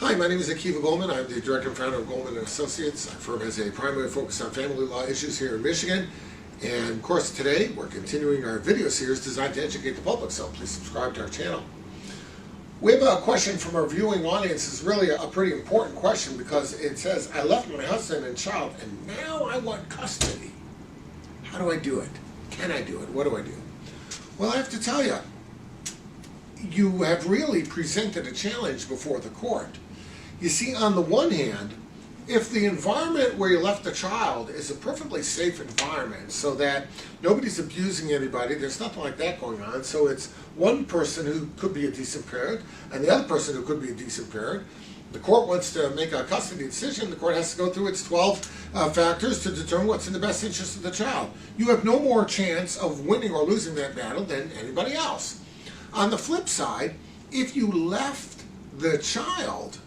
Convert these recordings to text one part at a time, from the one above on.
Hi, my name is Goldman. I'm the director and founder of Goldman & Associates. Our firm has a primary focus on family law issues here in Michigan. And of course, today we're continuing our video series designed to educate the public, so please subscribe to our channel. We have a question from our viewing audience. It's really a pretty important question because it says, I left my husband and child and now I want custody. How do I do it? Can I do it? What do I do? Well, I have to tell you, you have really presented a challenge before the court. You see, on the one hand, if the environment where you left the child is a perfectly safe environment so that nobody's abusing anybody, there's nothing like that going on, so it's one person who could be a decent parent and the other person who could be a decent parent, the court wants to make a custody decision, the court has to go through its 12 factors to determine what's in the best interest of the child. You have no more chance of winning or losing that battle than anybody else. On the flip side, if you left the child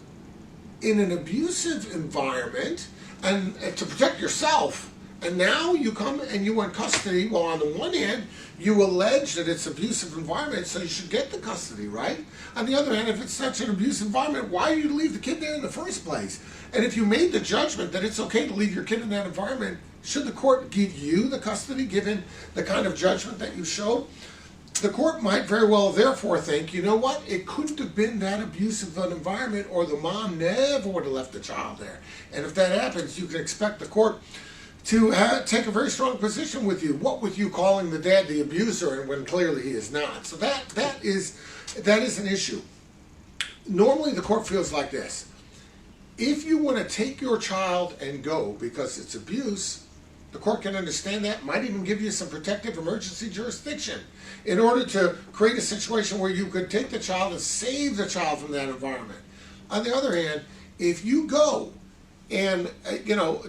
in an abusive environment and to protect yourself, and now you come and you want custody, well, on the one hand, you allege that it's abusive environment, so you should get the custody, right? On the other hand, if it's such an abusive environment, why do you leave the kid there in the first place? And if you made the judgment that it's okay to leave your kid in that environment, should the court give you the custody given the kind of judgment that you showed? The court might very well therefore think, you know what, it couldn't have been that abusive an environment or the mom never would have left the child there. And if that happens, you can expect the court to take a very strong position with you. What with you calling the dad the abuser when clearly he is not. So that is an issue. Normally the court feels like this. If you want to take your child and go because it's abuse, the court can understand that, might even give you some protective emergency jurisdiction in order to create a situation where you could take the child and save the child from that environment. On the other hand, if you go and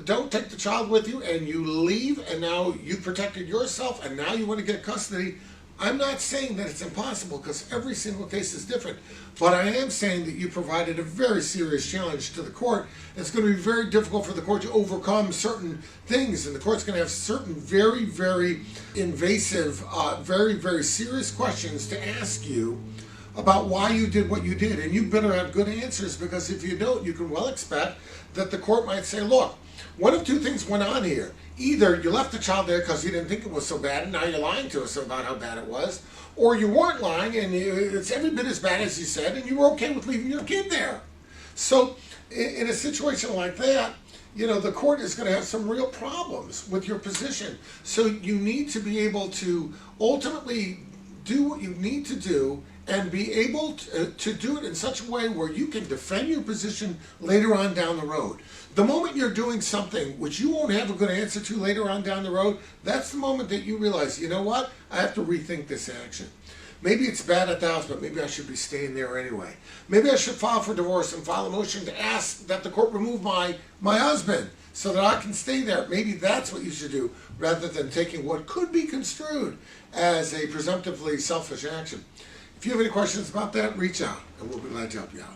don't take the child with you and you leave and now you protected yourself and now you want to get custody, I'm not saying that it's impossible because every single case is different, but I am saying that you provided a very serious challenge to the court. It's going to be very difficult for the court to overcome certain things, and the court's going to have certain very, very invasive, very, very serious questions to ask you about why you did what you did, and you better have good answers, because if you don't, you can well expect that the court might say, look, one of two things went on here. Either you left the child there because you didn't think it was so bad and now you're lying to us about how bad it was, or you weren't lying and it's every bit as bad as you said and you were okay with leaving your kid there. So in a situation like that, the court is going to have some real problems with your position. So you need to be able to ultimately do what you need to do and be able to do it in such a way where you can defend your position later on down the road. The moment you're doing something which you won't have a good answer to later on down the road, that's the moment that you realize, you know what, I have to rethink this action. Maybe it's bad at the house, but maybe I should be staying there anyway. Maybe I should file for divorce and file a motion to ask that the court remove my husband so that I can stay there. Maybe that's what you should do, rather than taking what could be construed as a presumptively selfish action. If you have any questions about that, reach out and we'll be glad to help you out.